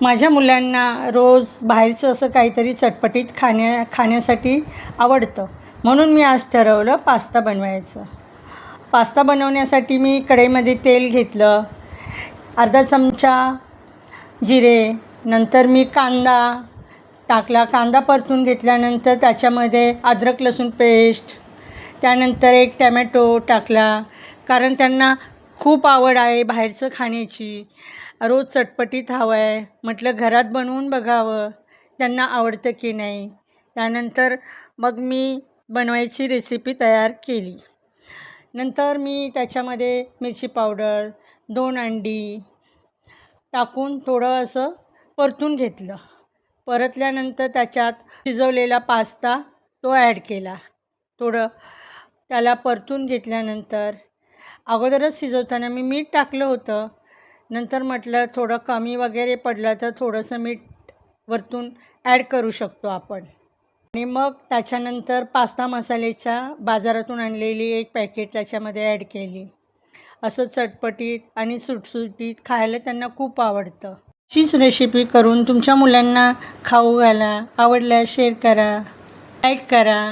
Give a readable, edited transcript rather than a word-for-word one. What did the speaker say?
माझ्या मुलांना रोज बाहेरचं असं काहीतरी चटपटीत खाण्यासाठी आवडतं. म्हणून मी आज ठरवलं पास्ता बनवायचं. पास्ता बनवण्यासाठी मी कढईमध्ये तेल घेतलं, अर्धा चमचा जिरे, नंतर मी कांदा टाकला. कांदा परतून घेतल्यानंतर त्याच्यामध्ये अद्रक लसूण पेस्ट, त्यानंतर एक टॅमॅटो टाकला. कारण त्यांना खूप आवड आहे बाहेरचं खाण्याची. रोज चटपटीत हवं आहे. म्हटलं घरात बनवून बघावं त्यांना आवडतं की नाही. त्यानंतर मग मी बनवायची रेसिपी तयार केली. नंतर मी त्याच्यामध्ये मिरची पावडर, 2 अंडी टाकून थोडं असं परतून घेतलं. परतल्यानंतर त्याच्यात शिजवलेला पास्ता तो ॲड केला. थोडं त्याला परतून घेतल्यानंतर अगोदरच शिजवताना मी मीठ टाकलं होतं. नंतर म्हटलं थोडं कमी वगैरे पडलं तर थोडंसं मीठ वरतून ॲड करू शकतो आपण. आणि मग त्याच्यानंतर पास्ता मसाल्याच्या बाजारातून आणलेली एक पॅकेट त्याच्यामध्ये ॲड केली. असं चटपटीत आणि सुटसुटीत खायला त्यांना खूप आवडतं. अशीच रेसिपी करून तुमच्या मुलांना खाऊ घाला. आवडल्यास शेअर करा, लाईक करा.